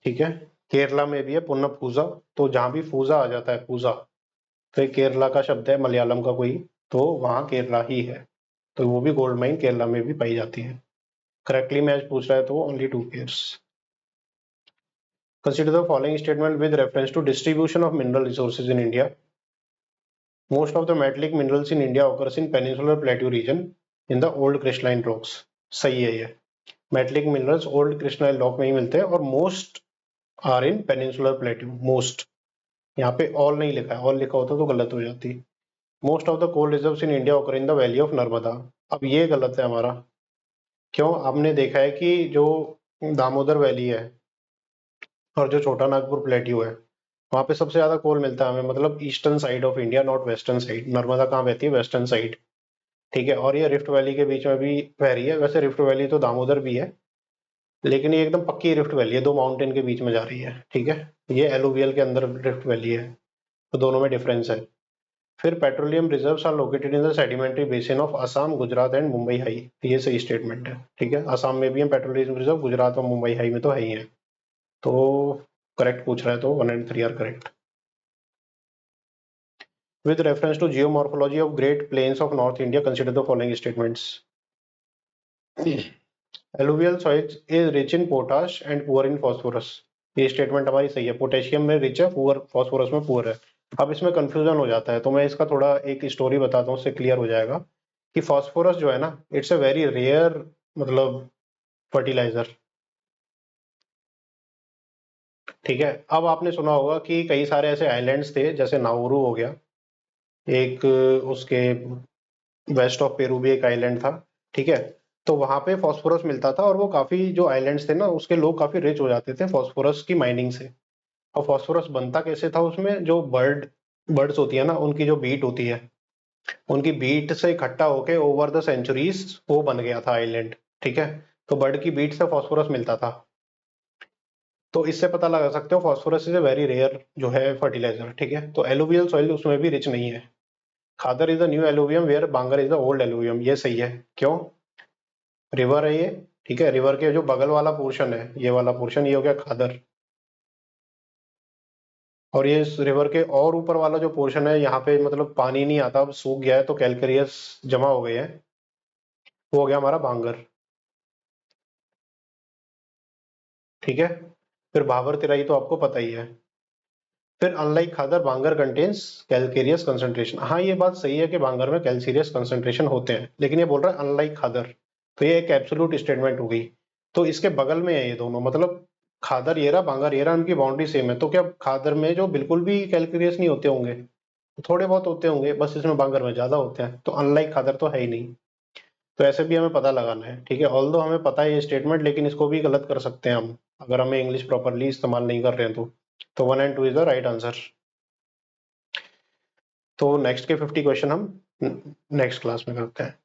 ठीक है, केरला में भी है पुनःपूजा, तो जहां भी पूजा आ जाता है पूजा, तो ये केरला का शब्द है मलयालम का कोई, तो वहां केरला ही है, तो वो भी गोल्ड माइन केरला में भी पाई जाती है। करेक्टली मैच पूछ रहा है तो only 2 pairs. Consider the following statement with reference to distribution of mineral resources in India. Most of the metallic minerals in India occurs in peninsular plateau region in the old crystalline rocks। सही है ये, metallic minerals old crystalline rock में ही मिलते हैं और most are in peninsular plateau. Most, यहाँ पे ऑल नहीं लिखा है, ऑल लिखा होता तो गलत हो जाती। Most of the coal reserves in India occur in the valley of Narmada. अब ये गलत है हमारा, क्यों? आपने देखा है कि जो दामोदर वैली है और जो छोटा नागपुर प्लेट्यू है, वहां पे सबसे ज्यादा कोल मिलता है हमें, मतलब eastern side of India, not western side. Narmada कहाँ बहती है? वेस्टर्न साइड, ठीक है। और ये रिफ्ट वैली के बीच में भी बह रही है। वैसे रिफ्ट वैली तो दामोदर भी है, लेकिन ये एकदम पक्की रिफ्ट वैली है, दो माउंटेन के बीच में जा रही है, ठीक है। ये एलुवियल के अंदर रिफ्ट वैली है, तो दोनों में डिफरेंस है। फिर petroleum reserves are located in the sedimentary basin of Assam, Gujarat and Mumbai high. ये सही स्टेटमेंट है, ठीक है। असम में भी है पेट्रोलियम रिजर्व, गुजरात और मुंबई हाई में तो है ही है। तो करेक्ट पूछ रहा है, तो 1 and 3 are correct. With reference to geomorphology of Great Plains of North India, consider the following statements. Alluvial soils is rich in potash and poor in phosphorus। ये स्टेटमेंट हमारी सही है, पोटेशियम में रिच है, पुअर फॉस्फोरस में poor है। अब इसमें कंफ्यूजन हो जाता है, तो मैं इसका थोड़ा एक स्टोरी बताता हूँ, उससे क्लियर हो जाएगा कि फॉस्फोरस जो है ना, इट्स अ वेरी रेयर मतलब फर्टिलाइजर, ठीक है। अब आपने सुना होगा कि कई सारे ऐसे आइलैंड्स थे, जैसे नाउरू हो गया एक, उसके वेस्ट ऑफ पेरू भी एक आइलैंड था, ठीक है। तो वहां पे फॉस्फोरस मिलता था, और वो काफी जो आइलैंड्स थे ना, उसके लोग काफी रिच हो जाते थे फॉस्फोरस की माइनिंग से। और फॉस्फोरस बनता कैसे था? उसमें जो बर्ड्स होती है ना, उनकी जो बीट होती है, उनकी बीट से इकट्ठा होके ओवर द सेंचुरीज वो बन गया था आइलैंड, ठीक है। तो बर्ड की बीट से फॉस्फोरस मिलता था। तो इससे पता लगा सकते हो phosphorus is a very rare जो है फर्टिलाइजर, ठीक है। तो एलुवियल सॉइल उसमें भी रिच नहीं है। Khadar is the new alluvium where bangar is the old alluvium. ये सही है, क्यों? रिवर है ये, ठीक है। रिवर के जो बगल वाला पोर्शन है, ये वाला पोर्शन, ये हो गया खादर। और ये इस रिवर के और ऊपर वाला जो पोर्शन है, यहाँ पे मतलब पानी नहीं आता, अब सूख गया है, तो कैलकेरियस जमा हो गए हैं, वो हो गया हमारा भांगर, ठीक है। फिर भाबर तिराई तो आपको पता ही है। फिर अनलाइक खादर भांगर कंटेन्स कैलकेरियस कंसंट्रेशन। हाँ, ये बात सही है कि भांगर में कैल्सीरियस कंसंट्रेशन होते हैं, लेकिन ये बोल रहा है अनलाइक खादर, तो ये एक एब्सोल्यूट स्टेटमेंट हो गई। तो इसके बगल में है ये दोनों, मतलब खादर ये रहा, भांगर ये रहा, उनकी बाउंड्री सेम है। तो क्या खादर में जो बिल्कुल भी कैलकेरियस नहीं होते होंगे? थोड़े बहुत होते होंगे, बस इसमें भांगर में ज्यादा होते हैं, तो अनलाइक खादर तो है ही नहीं। तो ऐसे भी हमें पता लगाना है, ठीक है। ऑल्दो हमें पता है ये स्टेटमेंट, लेकिन इसको भी गलत कर सकते हैं हम, अगर हमें इंग्लिश प्रॉपरली इस्तेमाल नहीं कर रहे हैं तो 1 and 2 is the right answer. तो नेक्स्ट के 50 क्वेश्चन हम नेक्स्ट क्लास में करते हैं।